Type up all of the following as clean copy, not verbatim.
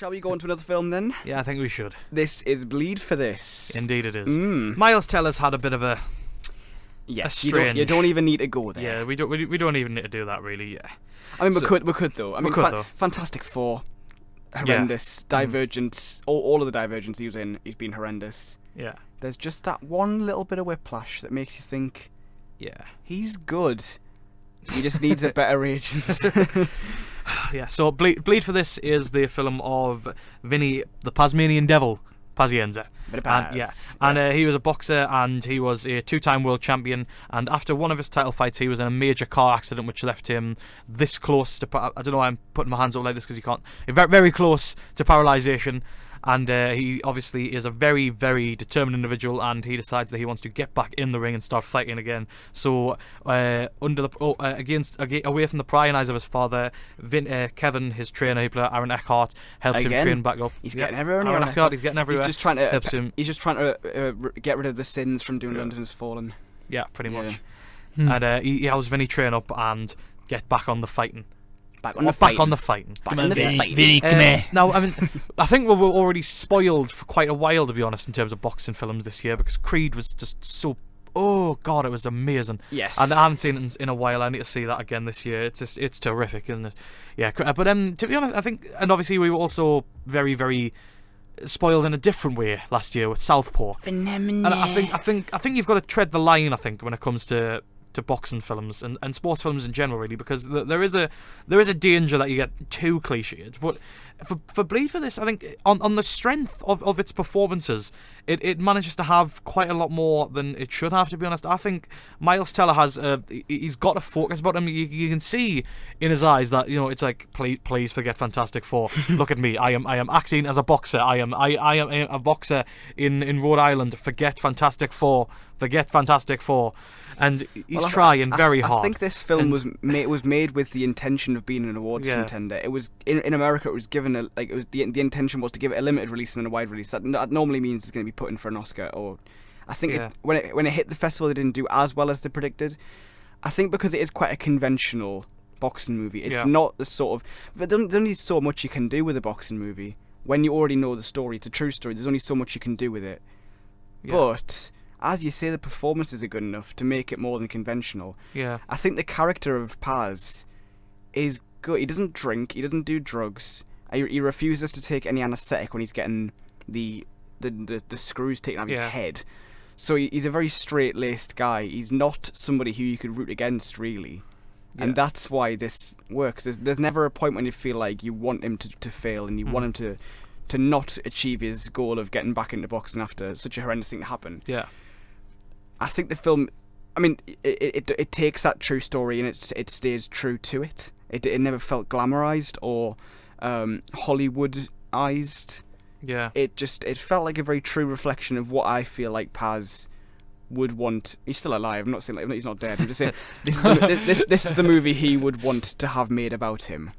Shall we go on to another film then? Yeah, I think we should. This is Bleed for This. Indeed it is. Miles Teller's had a bit of a... Yes, strange... you don't even need to go there. Yeah, we don't even need to do that, really, yeah. I mean, we could though. I mean, Fantastic Four, horrendous. Divergence, all of the Divergence he was in, he's been horrendous. Yeah. There's just that one little bit of whiplash that makes you think, yeah, he's good. He just needs a better agent. Yeah, so Bleed for This is the film of Vinny, the Tasmanian Devil, Pazienza. And he was a boxer and he was a 2-time world champion, and after one of his title fights he was in a major car accident which left him this close to, I don't know why I'm putting my hands up like this because you can't, very, very close to paralysation. And he obviously is a very, very determined individual, and he decides that he wants to get back in the ring and start fighting again. So, away from the prying eyes of his father, Kevin, his trainer, who played Aaron Eckhart, helps him train back up. He's getting everywhere. Aaron Eckhart, he's getting everywhere. He's just trying to get rid of the sins from doing London Has Fallen. Yeah, pretty much. And he helps Vinny train up and get back on the fighting. Back on the fighting. Vinny, come here. Now, I mean, I think we were already spoiled for quite a while, to be honest, in terms of boxing films this year, because Creed was just so... Oh, God, it was amazing. Yes. And I haven't seen it in a while. I need to see that again this year. It's terrific, isn't it? Yeah, but to be honest, I think... And obviously, we were also very, very spoiled in a different way last year with Southpaw. Phenomenal. And I think you've got to tread the line, I think, when it comes to boxing films and sports films in general, really, because there is a danger that you get too cliched. But for Bleed for This, I think on the strength of its performances, it manages to have quite a lot more than it should have, to be honest. I think Miles Teller he's got a focus about him. You can see in his eyes that, you know, it's like, please forget Fantastic Four. Look at me. I am acting as a boxer. I am a boxer in Rhode Island. Forget Fantastic Four. Forget Fantastic Four. And he's trying very hard. I think this film was made with the intention of being an awards contender. It was in America. It was given the intention was to give it a limited release and then a wide release. That normally means it's going to be put in for an Oscar. Or I think when it hit the festival, it didn't do as well as they predicted. I think because it is quite a conventional boxing movie. It's not the sort of. But there's only so much you can do with a boxing movie when you already know the story. It's a true story. There's only so much you can do with it. Yeah. But as you say, the performances are good enough to make it more than conventional. Yeah. I think the character of Paz is good. He doesn't drink. He doesn't do drugs. He refuses to take any anaesthetic when he's getting the screws taken out of his head. So he's a very straight-laced guy. He's not somebody who you could root against, really. Yeah. And that's why this works. There's never a point when you feel like you want him to fail and you want him to not achieve his goal of getting back into boxing after such a horrendous thing to happen. Yeah. I think the film, I mean, it takes that true story and it stays true to it. It never felt glamorized or Hollywoodized. Yeah. It felt like a very true reflection of what I feel like Paz would want. He's still alive. I'm not saying he's not dead. I'm just saying this is the movie he would want to have made about him.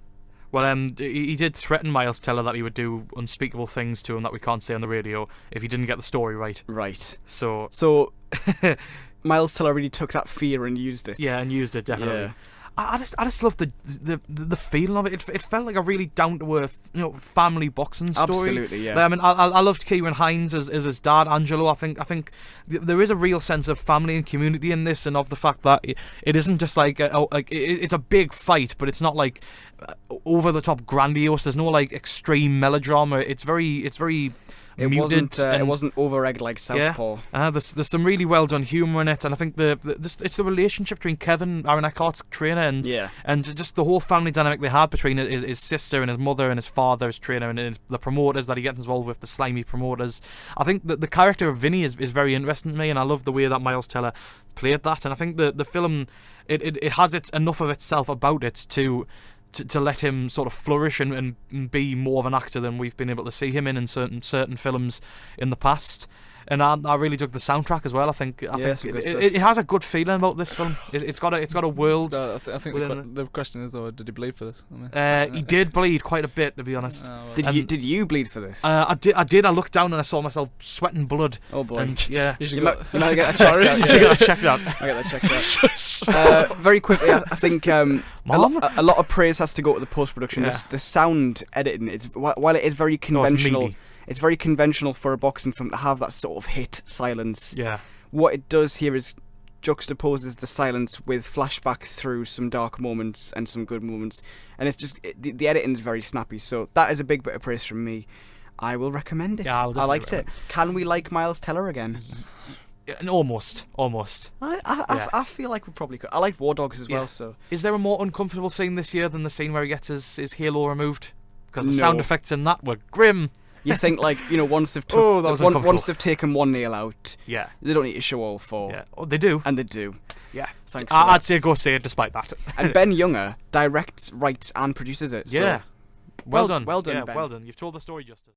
Well, he did threaten Miles Teller that he would do unspeakable things to him that we can't say on the radio if he didn't get the story right. Right. So Miles Teller really took that fear and used it. Yeah, and used it, definitely. Yeah. I just love the feeling of it. It felt like a really down to earth, family boxing story. Absolutely, yeah. I mean, I loved Ciaran Hinds as his dad, Angelo. I think there is a real sense of family and community in this, and of the fact that it isn't just like it's a big fight, but it's not like over the top grandiose. There's no like extreme melodrama. It's very muted. It wasn't over-egged like Southpaw. Yeah. There's some really well done humour in it, and I think it's the relationship between Kevin, Aaron Eckhart's trainer, and just the whole family dynamic they had between his sister and his mother and his father, his trainer, and the promoters that he gets involved with, the slimy promoters. I think that the character of Vinny is very interesting to me, and I love the way that Miles Teller played that. And I think the film it has enough of itself about it to let him sort of flourish and be more of an actor than we've been able to see him in certain films in the past. And I really dug the soundtrack as well. I think it has a good feeling about this film. It's got a world. I think the question is though, did he bleed for this? He did bleed quite a bit, to be honest. Did you bleed for this? I did. I looked down and I saw myself sweating blood. Oh boy! And, yeah, you might get that checked out. You get that checked out. I get that checked out. Very quickly, I think a lot of praise has to go to the post-production. Yeah. The sound editing is, while it is very conventional, it's very conventional for a boxing film to have that sort of hit silence. Yeah. What it does here is juxtaposes the silence with flashbacks through some dark moments and some good moments, and it's just the editing is very snappy. So that is a big bit of praise from me. I will recommend it. Yeah, I liked it. Can we like Miles Teller again? Almost. I feel like we probably could. I like War Dogs as well. So is there a more uncomfortable scene this year than the scene where he gets his halo removed? Because the No. sound effects in that were grim. you think, like, once they've once they've taken one nail out, Yeah. they don't need to show all four. Yeah. Oh, they do. And they do. Yeah. Thanks for that. I'd say go see it despite that. And Ben Younger directs, writes, and produces it. So Yeah. Well done. Well done, Yeah, Ben. well done. You've told the story justice.